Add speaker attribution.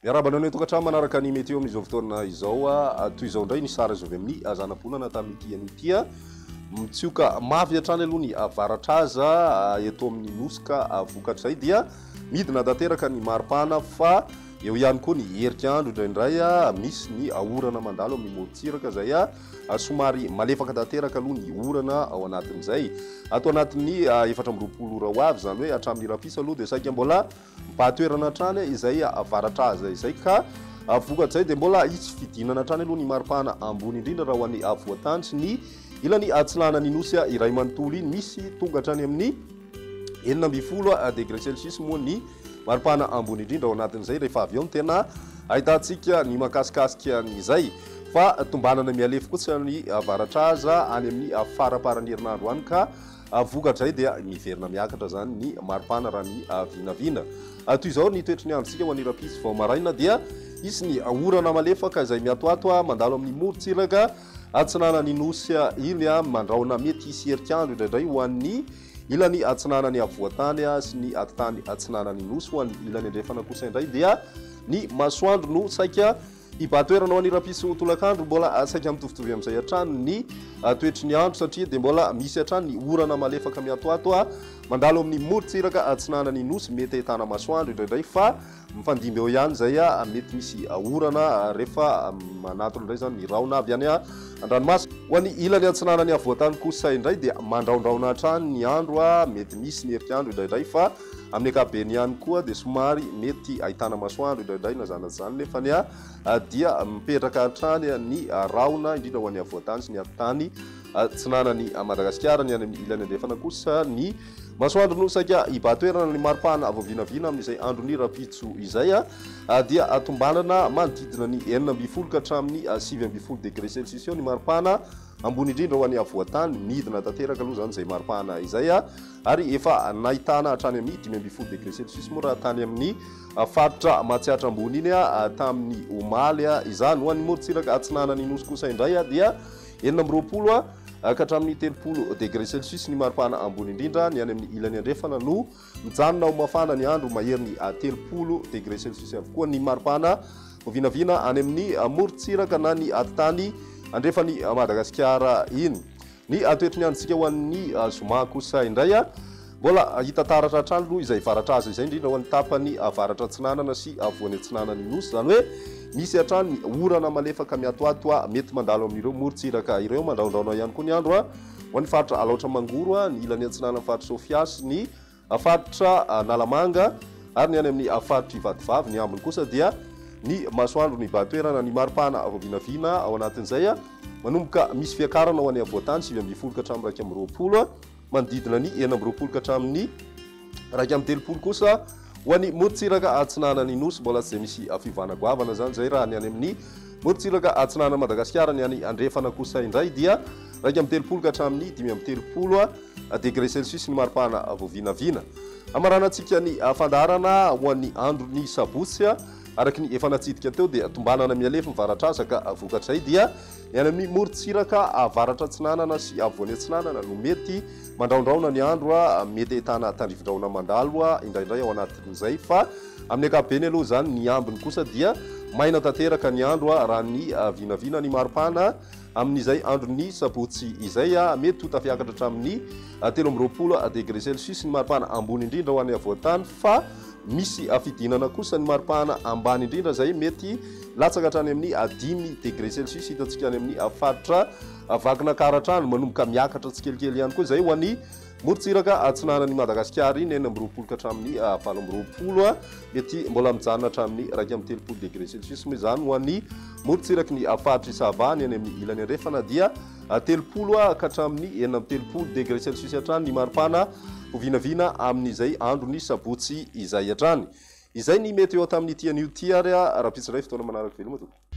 Speaker 1: Miarabana ny tokatrano manaraka ny meteo amin'izao fotoana izao toy izao indray ny sary azo avy amin'ny azanam-ponana tamin'ity an'ity mitsioka mavy hatrany aloha ny avaratraza eto amin'ny nosika vokatra izay dia midina tanteraka ny maripana fa eo ihany koa ny herik'andro indraindray misy ny orana mandalo amin'ny morotsiraka izay somary malefaka tanteraka aloha ny orana ao anatin'izay ato anatin'ny 420 ora ho avy zany hoe hatramin'ny rapisa aloha dia saika mbola mpahatoerana hatrany izay avaratraza izay ka vokatra izay dia mbola isy fidinana hatrany aloha ny maripana ambony indrindra raha ho an'ny voatany sy ny ilany atsilana ny nosy iray manontolo iny misy tonga hatrany amin'ny 40 degré celsius moa ny maripana ambony indrindra ao anatin'izay rehefa avy eo ny tena ahitantsika ny makasikasika n'izay fa tombanana mialefa kosa ny avaratraza any amin'ny faraparan'ny herinandro any ka vokatra izay dia miverina miakatra zany ny maripana raha ny vinavina toy izao ny toetry ny androntsika ho an'ny rapisy vao maraina dia isy ny orana malefaka izay miatoato mandalo amin'ny morotsiraka atsinana ny nosy iny mandraona mety isy herik'andro indraindray ho an'ny ilany atsinana ny avoatany sy ny atitany atsinana ny nosy ho an'ny ilany andrefana kosa indray dia ny masoandro no saika hibatoerana ho an'ny rapisy tolakandro mbola saika mitovitovy amin'izay hatrany ny toetry ny andro satria dia mbola misy hatrany ny orana malefaka miatoato mandalo amin'ny morotsiraka atsinana ny nosy mety ahitana masoandro indraindray fa mifandimby eo ihany zay mety misy orana rehefa manatona indray zany miraona avy any andranomasina ho an'ny ilany atsinana ny avoatany kosa indray dia mandraondraona hatrany ny andro mety misy ny herik'andro indraindray fa amin'ny akabeny ihany koa dia somary mety ahitana masoandro indraindray na zanazany nefany dia mipetraka hatrany ny raona indrindra ho an'ny avoatany sy ny atitany atsinanany Madagasikara ny any amin'ny ilany andrefana kosa ny masoandro no saika hibatoerana ny maripana avovinavina amin'izay andro ny rapitso izay dia atombanana manodidina ny 40 ka hatramin'ny 80 degré celsius eo ny maripana ambony indrindra ho an'ny avoatany midina tanteraka aloha zany izay maripana izay ary efa nahitana hatrany amin'ny 50 degré celsius moa raha tany amin'ny faritra matsiatra ambony iny tamin'ny omaly izany ho an'ny morotsiraka atsinana ny nosy kosa indray dia 40 ka hatramin'ny 30 degré celsius ny maripana ambony indrindra ny any amin'ny ilany andrefana no mijanona ho mafana ny andro maherin'ny 30 degré celsius avokoa ny maripana vinavina any amin'ny morotsiraka na ny atitany andrefany Madagasikara iny ny toetry ny androntsika ho an'ny zoma kosa indray mbola hita taratra hatrany aloha izay avaratraza izay indrindra ho an'ny tapany avaratra atsinanana sy avoany atsinanany nosy zany hoe misy hatrany ny orana malefaka miatoato mety mandalo amin'ireo morotsiraka ireo mandraondraona ihany koa ny andro ho an'ny faritra alaotra mangoro ny ilany atsinana faritra sofiasy ny faritra nalamanga ary ny any amin'ny faritra ivadivavy ny ambiny kosa dia ny masoandro ny batoerana ny maripana avovinavina ao anatin'izay manomboka misy fiakarana ho an'ny avoatany 20 ka hatramin'ny 220 manodidina ny 40 ka hatramin'ny 230 kosa ho an'ny morotsiraka atsinana ny nosy mbola tsy dia misy fivanagoavana zany zay raha ny any amin'ny morotsiraka atsinana Madagasikara ny any andrefana kosa indray dia 230 ka hatramin'ny 530 degré celsius ny maripana avovinavina amaranantsika ny fandarana ho an'ny andro ny sabotsy araky ny efa natsidika teo dia tombanana mialefa mivaratraza ka vokatra izay dia ny any amin'ny morotsiraka avaratra atsinanana sy avoany atsinanana no mety mandraondraona ny andro mety ahitana tandrivindraona mandalo indraindray ao anatin'izay fa amin'ny akabeny aloha zany ny ambiny kosa dia maina tanteraka ny andro raha ny vinavina ny maripana amin'izay andro ny sabotsy izay mety ho tafiakatra hatramin'ny 30 degré celsius ny maripana ambony indrindra ho an'ny avoatany fa misy fidinana kosa ny maripana ambany indrindra zay mety latsaka hatrany amin'ny 5 degré celsius hitantsika any amin'ny faritra vakina karatrano manomboka miakatra tsikelikely ihany koa zay ho an'ny morotsiraka atsinanany Madagasikara iny 40 ka hatramin'ny 20 mety mbola mijanona hatramin'ny 30 degré celsius moa izany ho an'ny morotsiraky ny faritra isava ny any amin'ny ilany andrefana dia 30 ka hatramin'ny 30 degré celsius hatrany ny maripana vinavina amin'izay andro ny sabotsy izay hatrany izay ny mety eo tamin'ny tian'io ty ary raha pitsidray fotoana manaraka veloma tompoko